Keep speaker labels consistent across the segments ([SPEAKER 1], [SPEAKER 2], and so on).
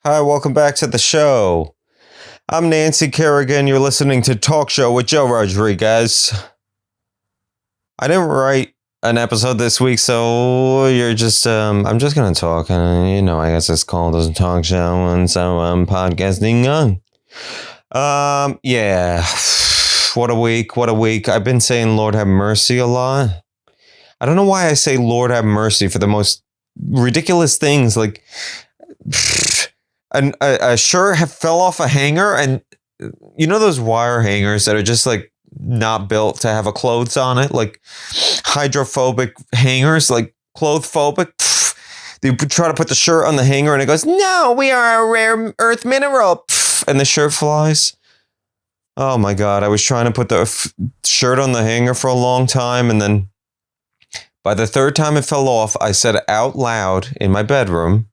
[SPEAKER 1] Hi, welcome back to the show. I'm Nancy Kerrigan. You're listening to Talk Show with Joe Rodriguez. I didn't write an episode this week, so I'm just going to talk. And, I guess it's called a talk show, and so I'm podcasting on. Yeah. What a week. I've been saying Lord have mercy a lot. I don't know why I say Lord have mercy for the most ridiculous things, like... A shirt fell off a hanger, and those wire hangers that are just like not built to have a clothes on it, like hydrophobic hangers, like clothophobic. They try to put the shirt on the hanger and it goes, "No, we are a rare earth mineral," and the shirt flies. Oh my God. I was trying to put the shirt on the hanger for a long time, and then by the third time it fell off, I said out loud in my bedroom,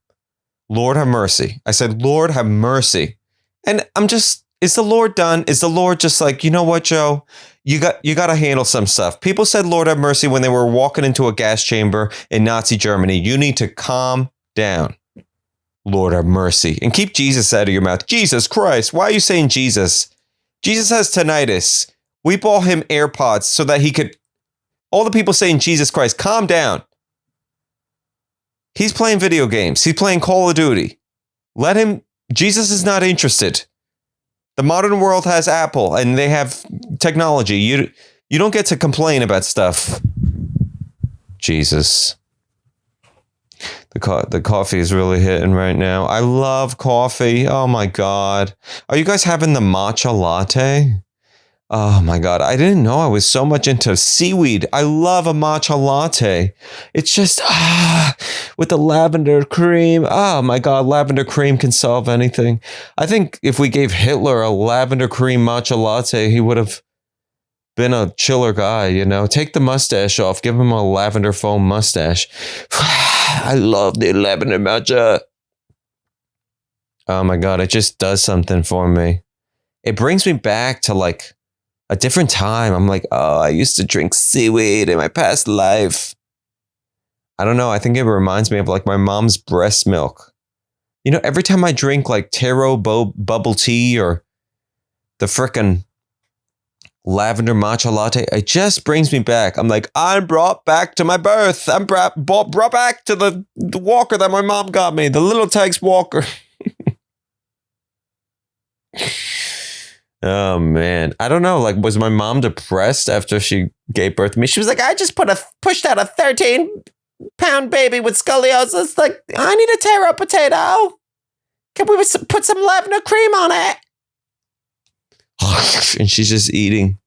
[SPEAKER 1] "Lord have mercy." I said, "Lord have mercy." And is the Lord done? Is the Lord just like, you know what, Joe? You got to handle some stuff. People said Lord have mercy when they were walking into a gas chamber in Nazi Germany. You need to calm down. Lord have mercy. And keep Jesus out of your mouth. Jesus Christ. Why are you saying Jesus? Jesus has tinnitus. We bought him AirPods so that he could... All the people saying Jesus Christ, calm down. He's playing video games. He's playing Call of Duty. Let him. Jesus is not interested. The modern world has Apple and they have technology. You don't get to complain about stuff. Jesus. The coffee is really hitting right now. I love coffee. Oh my God. Are you guys having the matcha latte? Oh my God. I didn't know I was so much into seaweed. I love a matcha latte. It's just, with the lavender cream. Oh my God. Lavender cream can solve anything. I think if we gave Hitler a lavender cream matcha latte, he would have been a chiller guy, Take the mustache off. Give him a lavender foam mustache. I love the lavender matcha. Oh my God. It just does something for me. It brings me back to like a different time. I'm like, oh, I used to drink seaweed in my past life. I don't know. I think it reminds me of like my mom's breast milk. Every time I drink like taro bubble tea or the frickin' lavender matcha latte, it just brings me back. I'm like, I'm brought back to my birth. I'm brought back to the walker that my mom got me, the Little Tikes walker. Oh, man. I don't know. Like, was my mom depressed after she gave birth to me? She was like, I just pushed out a 13-pound baby with scoliosis. Like, I need a taro potato. Can we put some lavender cream on it? And she's just eating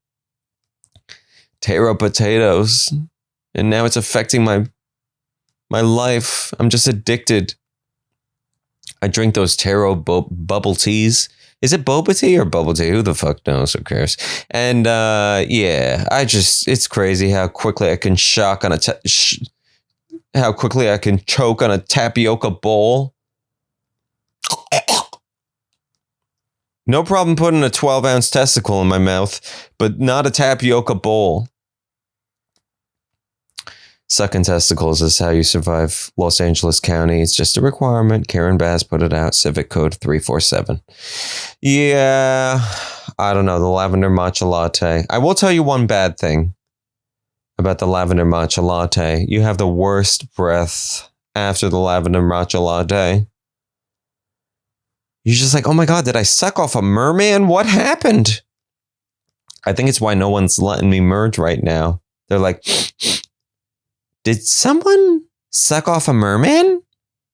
[SPEAKER 1] taro potatoes. And now it's affecting my life. I'm just addicted. I drink those taro bubble teas. Is it boba tea or bubble tea? Who the fuck knows? Who cares? And yeah, it's crazy how quickly I can choke on a tapioca bowl. No problem putting a 12-ounce testicle in my mouth, but not a tapioca bowl. Sucking testicles is how you survive Los Angeles County. It's just a requirement. Karen Bass put it out. Civic Code 347. Yeah, I don't know. The lavender matcha latte. I will tell you one bad thing about the lavender matcha latte. You have the worst breath after the lavender matcha latte. You're just like, oh my God, did I suck off a merman? What happened? I think it's why no one's letting me merge right now. They're like... Did someone suck off a merman?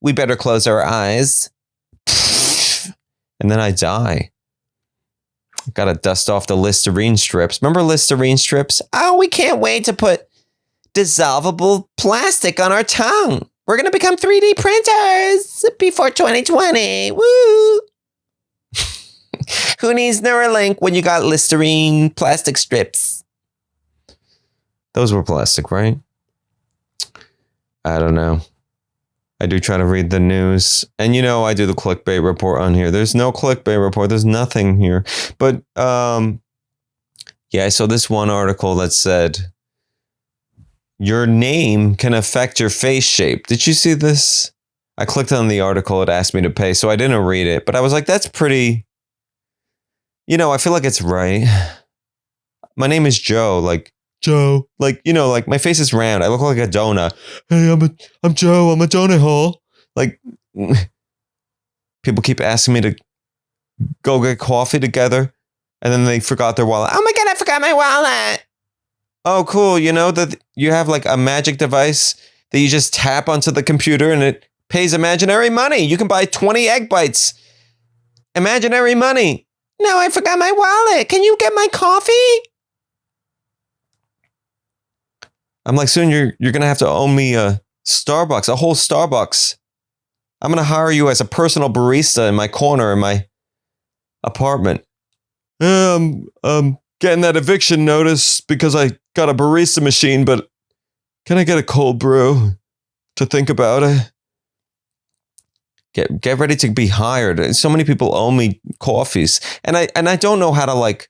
[SPEAKER 1] We better close our eyes. And then I die. Gotta dust off the Listerine strips. Remember Listerine strips? Oh, we can't wait to put dissolvable plastic on our tongue. We're gonna become 3D printers before 2020. Woo! Who needs Neuralink when you got Listerine plastic strips? Those were plastic, right? I don't know. I do try to read the news. And I do the clickbait report on here. There's no clickbait report. There's nothing here. But yeah, I saw this one article that said your name can affect your face shape. Did you see this? I clicked on the article. It asked me to pay, so I didn't read it. But I was like, that's pretty, I feel like it's right. My name is Joe. Like, Joe. Like, like my face is round. I look like a donut. Hey, I'm Joe. I'm a donut hole. Like, people keep asking me to go get coffee together. And then they forgot their wallet. Oh my God, I forgot my wallet. Oh, cool. That you have like a magic device that you just tap onto the computer and it pays imaginary money. You can buy 20 egg bites. Imaginary money. No, I forgot my wallet. Can you get my coffee? I'm like, soon you're going to have to own me a Starbucks, a whole Starbucks. I'm going to hire you as a personal barista in my corner in my apartment. Getting that eviction notice because I got a barista machine, but can I get a cold brew to think about it? Get ready to be hired. So many people owe me coffees, and I don't know how to like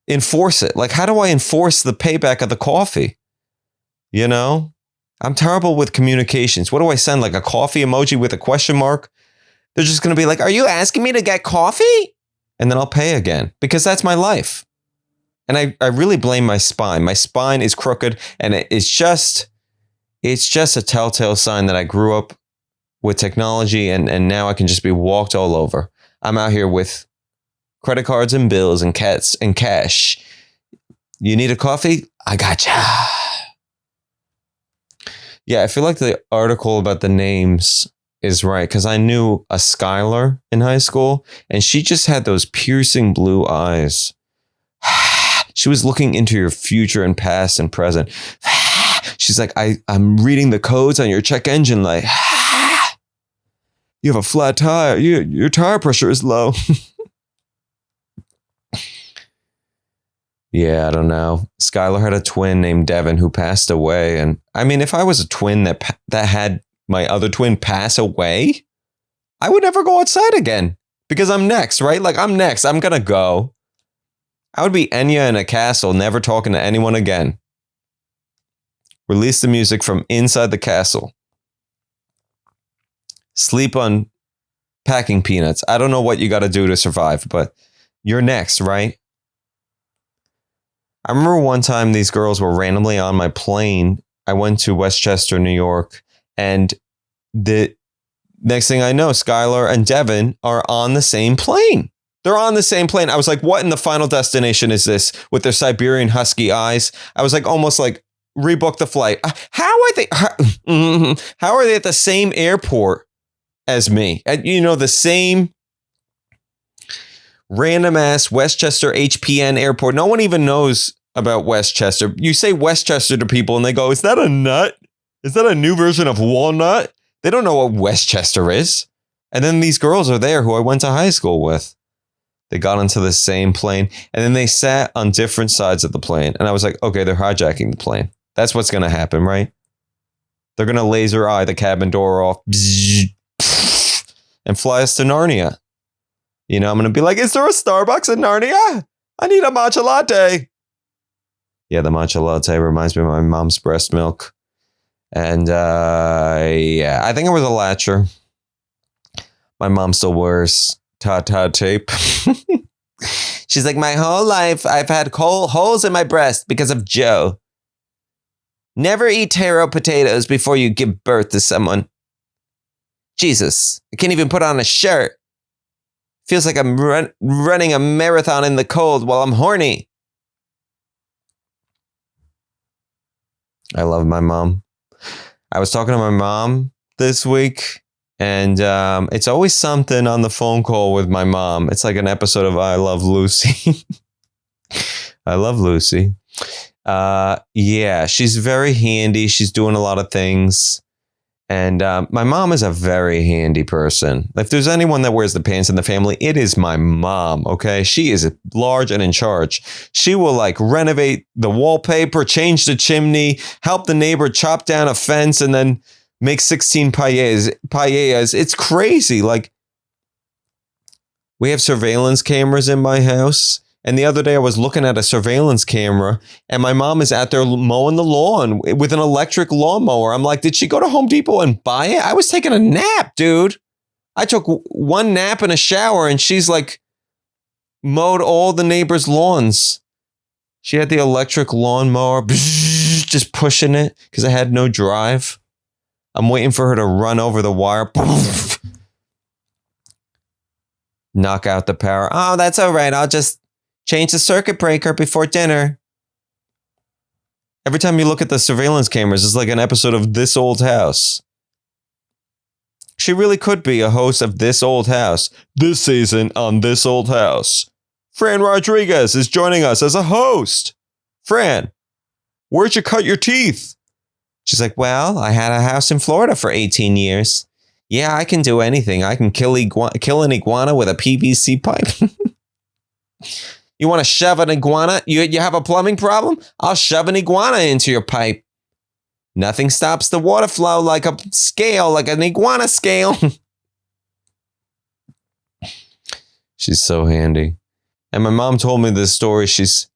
[SPEAKER 1] enforce it. Like, how do I enforce the payback of the coffee? I'm terrible with communications. What do I send? Like a coffee emoji with a question mark? They're just going to be like, "Are you asking me to get coffee?" And then I'll pay again because that's my life. And I really blame my spine. My spine is crooked, and it's just a telltale sign that I grew up with technology, and now I can just be walked all over. I'm out here with credit cards and bills and cats and cash. You need a coffee? I gotcha. Yeah, I feel like the article about the names is right, because I knew a Skylar in high school, and she just had those piercing blue eyes. She was looking into your future and past and present. She's like, I'm reading the codes on your check engine light. You have a flat tire. Your tire pressure is low. Yeah, I don't know. Skylar had a twin named Devin who passed away. And I mean, if I was a twin that had my other twin pass away, I would never go outside again because I'm next, right? Like, I'm next. I'm going to go. I would be Enya in a castle, never talking to anyone again. Release the music from inside the castle. Sleep on packing peanuts. I don't know what you got to do to survive, but you're next, right? I remember one time these girls were randomly on my plane. I went to Westchester, New York, and the next thing I know, Skylar and Devin are on the same plane. They're on the same plane. I was like, what in the Final Destination is this with their Siberian husky eyes? I was like, almost like, rebook the flight. How are they? How are they at the same airport as me? At, the same random ass Westchester HPN airport. No one even knows about Westchester. You say Westchester to people and they go, is that a nut? Is that a new version of walnut? They don't know what Westchester is. And then these girls are there who I went to high school with. They got onto the same plane and then they sat on different sides of the plane. And I was like, okay, they're hijacking the plane. That's what's going to happen, right? They're going to laser eye the cabin door off and fly us to Narnia. I'm going to be like, is there a Starbucks in Narnia? I need a matcha latte. Yeah, the matcha latte reminds me of my mom's breast milk. And yeah, I think it was a latcher. My mom still wears ta-ta tape. She's like, my whole life I've had holes in my breast because of Joe. Never eat taro potatoes before you give birth to someone. Jesus, I can't even put on a shirt. Feels like I'm running a marathon in the cold while I'm horny. I love my mom. I was talking to my mom this week, and it's always something on the phone call with my mom. It's like an episode of I Love Lucy. I love Lucy. Yeah, she's very handy. She's doing a lot of things. And my mom is a very handy person. If there's anyone that wears the pants in the family, it is my mom, okay? She is large and in charge. She will like renovate the wallpaper, change the chimney, help the neighbor chop down a fence, and then make 16 paellas. It's crazy. Like, we have surveillance cameras in my house, And the other day I was looking at a surveillance camera and my mom is out there mowing the lawn with an electric lawnmower. I'm like, did she go to Home Depot and buy it? I was taking a nap, dude. I took one nap and a shower and she's like mowed all the neighbors' lawns. She had the electric lawnmower, just pushing it because I had no drive. I'm waiting for her to run over the wire. Knock out the power. Oh, that's all right. I'll just change the circuit breaker before dinner. Every time you look at the surveillance cameras, it's like an episode of This Old House. She really could be a host of This Old House. This season on This Old House, Fran Rodriguez is joining us as a host. Fran, where'd you cut your teeth? She's like, well, I had a house in Florida for 18 years. Yeah, I can do anything. I can kill an iguana with a PVC pipe. You want to shove an iguana? You have a plumbing problem? I'll shove an iguana into your pipe. Nothing stops the water flow like a scale, like an iguana scale. She's so handy. And my mom told me this story. She's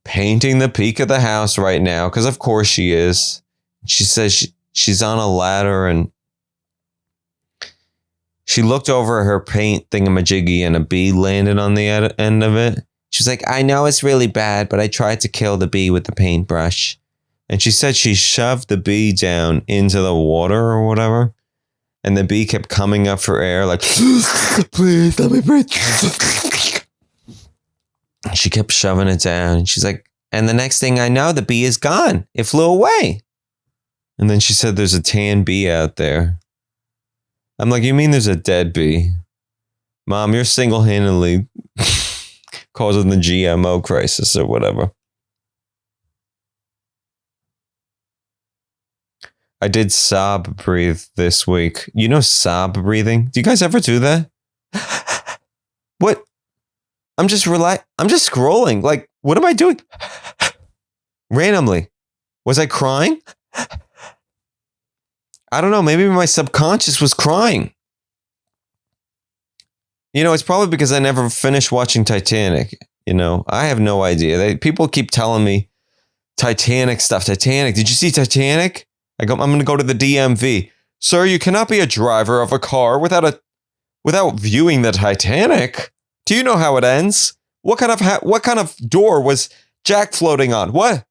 [SPEAKER 1] painting the peak of the house right now, because of course she is. She says she's on a ladder and she looked over her paint thingamajiggy and a bee landed on the end of it. She's like, I know it's really bad, but I tried to kill the bee with the paintbrush. And she said she shoved the bee down into the water or whatever. And the bee kept coming up for air like, please let me breathe. She kept shoving it down. And she's like, and the next thing I know, the bee is gone. It flew away. And then she said there's a tan bee out there. I'm like, you mean there's a dead bee? Mom, you're single-handedly causing the GMO crisis or whatever. I did sob breathe this week. You know sob breathing? Do you guys ever do that? What? I'm just scrolling. Like, what am I doing? Randomly. Was I crying? I don't know. Maybe my subconscious was crying. You know, it's probably because I never finished watching Titanic. You know, I have no idea. People keep telling me Titanic stuff. Titanic. Did you see Titanic? I'm going to go to the DMV. Sir, you cannot be a driver of a car without viewing the Titanic. Do you know how it ends? What kind of door was Jack floating on? What?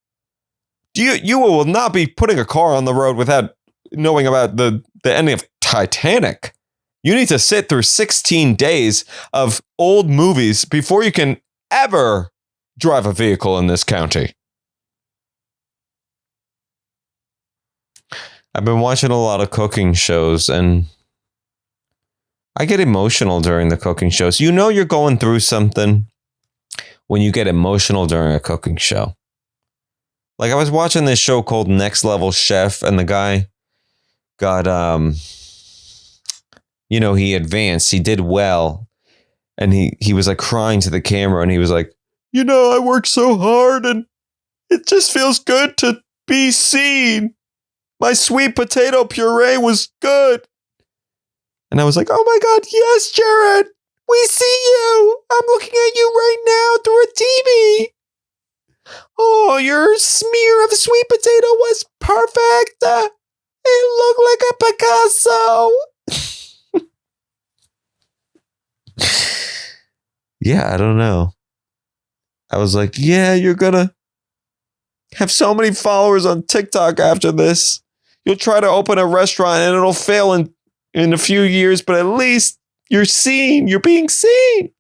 [SPEAKER 1] You will not be putting a car on the road without knowing about the ending of Titanic. You need to sit through 16 days of old movies before you can ever drive a vehicle in this county. I've been watching a lot of cooking shows and I get emotional during the cooking shows. You know you're going through something when you get emotional during a cooking show. Like I was watching this show called Next Level Chef and the guy got, he advanced, he did well. And he was like crying to the camera and he was like, I worked so hard and it just feels good to be seen. My sweet potato puree was good. And I was like, oh my God, yes, Jared, we see you. I'm looking at you right now through a TV. Oh, your smear of sweet potato was perfect. It looked like a Picasso. Yeah, I don't know. I was like, yeah, you're going to have so many followers on TikTok after this. You'll try to open a restaurant and it'll fail in a few years, but at least you're seen. You're being seen.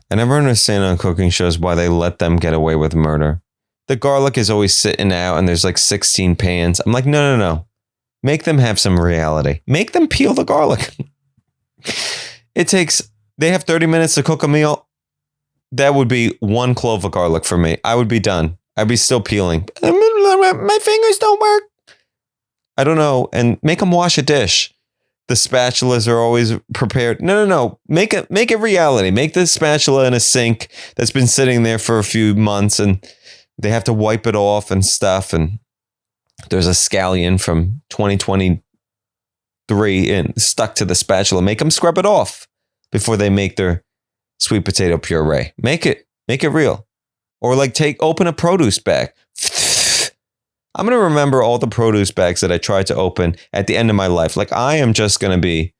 [SPEAKER 1] I never understand on cooking shows why they let them get away with murder. The garlic is always sitting out and there's like 16 pans. I'm like, no. Make them have some reality. Make them peel the garlic. They have 30 minutes to cook a meal. That would be 1 clove of garlic for me. I would be done. I'd be still peeling. My fingers don't work. I don't know. And make them wash a dish. The spatulas are always prepared. No. Make it reality. Make the spatula in a sink that's been sitting there for a few months and they have to wipe it off and stuff. And there's a scallion from 2023 and stuck to the spatula. Make them scrub it off before they make their sweet potato puree. Make it real. Or like open a produce bag. I'm going to remember all the produce bags that I tried to open at the end of my life. Like I am just going to be,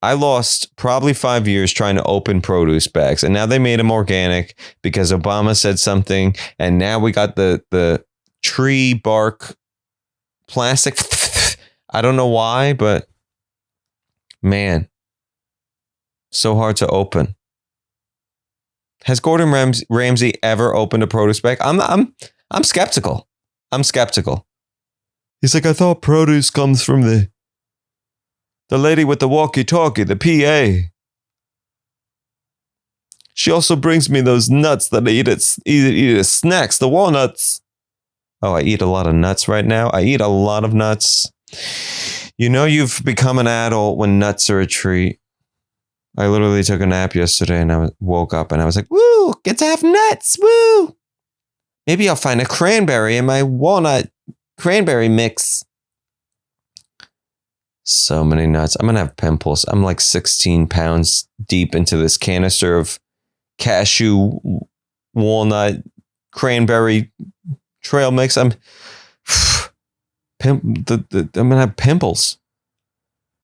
[SPEAKER 1] I lost probably 5 years trying to open produce bags. And now they made them organic because Obama said something. And now we got the tree bark plastic. I don't know why, but man, so hard to open. Has Gordon Ramsay ever opened a produce bag? I'm skeptical. I'm skeptical. He's like, I thought produce comes from the lady with the walkie-talkie, the PA. She also brings me those nuts that I eat as snacks, the walnuts. Oh, I eat a lot of nuts right now. I eat a lot of nuts. You know you've become an adult when nuts are a treat. I literally took a nap yesterday and I woke up and I was like, woo, get to have nuts, woo. Maybe I'll find a cranberry in my walnut cranberry mix. So many nuts. I'm going to have pimples. I'm like 16 pounds deep into this canister of cashew, walnut, cranberry trail mix. I'm going to have pimples.